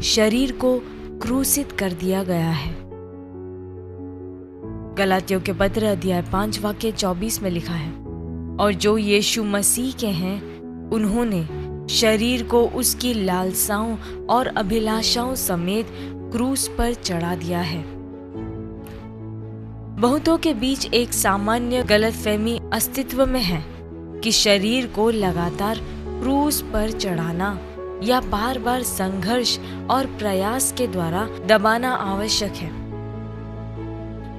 शरीर को क्रूसित कर दिया गया है। गलातियों के पत्र अध्याय 5 वाक्य 24 में लिखा है, और जो यीशु मसीह के हैं उन्होंने शरीर को उसकी लालसाओं और अभिलाषाओं समेत क्रूस पर चढ़ा दिया है। बहुतों के बीच एक सामान्य गलतफहमी अस्तित्व में है कि शरीर को लगातार क्रूस पर चढ़ाना या बार बार संघर्ष और प्रयास के द्वारा दबाना आवश्यक है।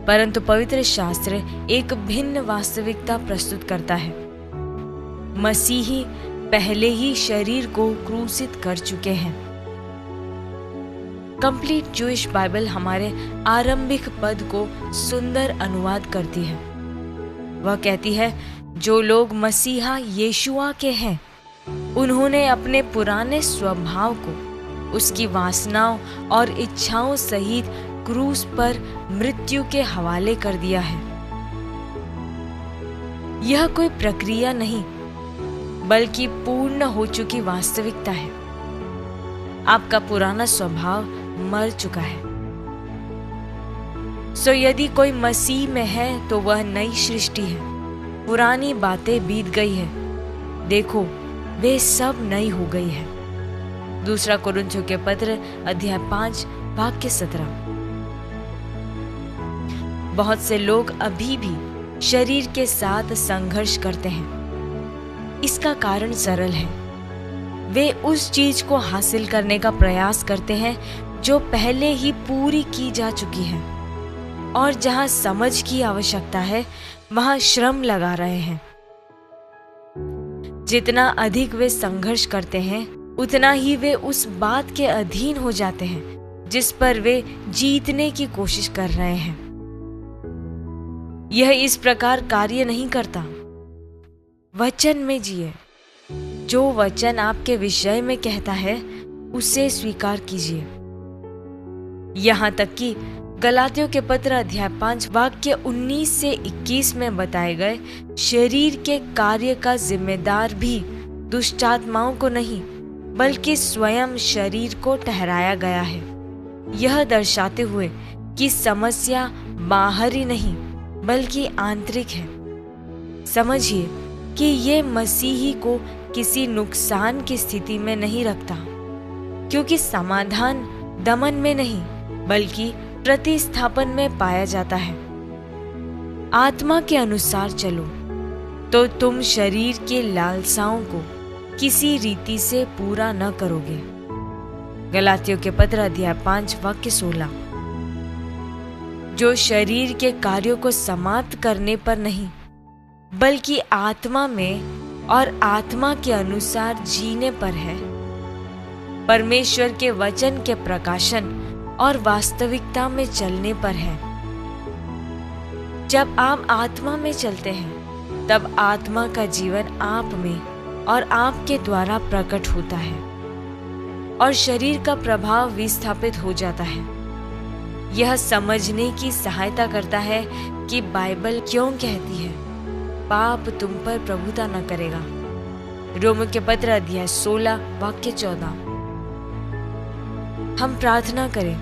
परंतु पवित्र शास्त्र एक भिन्न वास्तविकता प्रस्तुत करता है। मसीही पहले ही शरीर को क्रूसित कर चुके हैं। कंप्लीट जूइश बाइबल हमारे आरंभिक पद को सुंदर अनुवाद करती है। वह कहती है, जो लोग मसीहा यीशुआ के हैं उन्होंने अपने पुराने स्वभाव को उसकी वासनाओं और इच्छाओं सहित क्रूस पर मृत्यु के हवाले कर दिया है। यह कोई प्रक्रिया नहीं बल्कि पूर्ण हो चुकी वास्तविकता है। आपका पुराना स्वभाव मर चुका है। सो यदि कोई मसीह में है तो वह नई सृष्टि है। पुरानी बातें बीत गई है, देखो वे सब नई हो गई है। दूसरा कुरिन्थियों के पत्र अध्याय 5 वाक्य 17। बहुत से लोग अभी भी शरीर के साथ संघर्ष करते हैं। इसका कारण सरल है, वे उस चीज को हासिल करने का प्रयास करते हैं जो पहले ही पूरी की जा चुकी है, और जहां समझ की आवश्यकता है वहां श्रम लगा रहे हैं। जितना अधिक वे संघर्ष करते हैं उतना ही वे उस बात के अधीन हो जाते हैं जिस पर वे जीतने की कोशिश कर रहे हैं। यह इस प्रकार कार्य नहीं करता। वचन में जिए। जो वचन आपके विषय में कहता है उसे स्वीकार कीजिए। यहाँ तक कि गलातियों के पत्र अध्याय 5 वाक्य 19 से 21 में बताए गए शरीर के कार्य का जिम्मेदार भी दुष्टात्माओं को नहीं बल्कि स्वयं शरीर को ठहराया गया है, यह दर्शाते हुए कि समस्या बाहरी नहीं बल्कि आंतरिक है। समझिए कि ये मसीही को किसी नुकसान की स्थिति में नहीं रखता, क्योंकि समाधान दमन में नहीं बल्कि प्रतिस्थापन में पाया जाता है। आत्मा के अनुसार चलो तो तुम शरीर के लालसाओं को किसी रीति से पूरा न करोगे। गलातियों के पत्र अध्याय 5 वाक्य 16। जो शरीर के कार्यों को समाप्त करने पर नहीं बल्कि आत्मा में और आत्मा के अनुसार जीने पर है, परमेश्वर के वचन के प्रकाशन और वास्तविकता में चलने पर है। जब आप आत्मा में चलते हैं तब आत्मा का जीवन आप में और आपके द्वारा प्रकट होता है और शरीर का प्रभाव विस्थापित हो जाता है। यह समझने की सहायता करता है कि बाइबल क्यों कहती है पाप तुम पर प्रभुता न करेगा। रोमियों के पत्र अध्याय 16 वाक्य 14। हम प्रार्थना करें।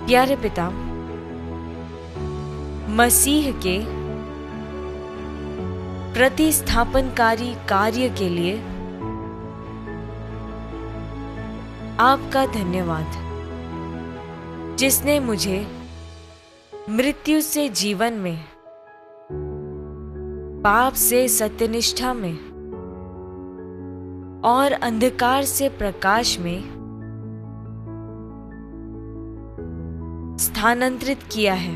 प्यारे पिता, मसीह के प्रतिस्थापनकारी कार्य के लिए आपका धन्यवाद, जिसने मुझे मृत्यु से जीवन में, पाप से सत्यनिष्ठा में और अंधकार से प्रकाश में स्थानांतरित किया है।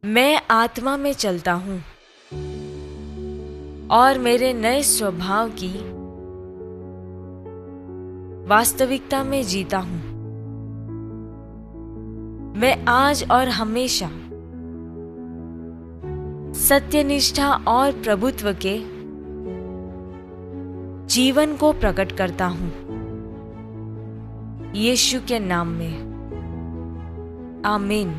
मैं आत्मा में चलता हूं और मेरे नए स्वभाव की वास्तविकता में जीता हूं। मैं आज और हमेशा सत्यनिष्ठा और प्रभुत्व के जीवन को प्रकट करता हूं, यीशु के नाम में, आमीन।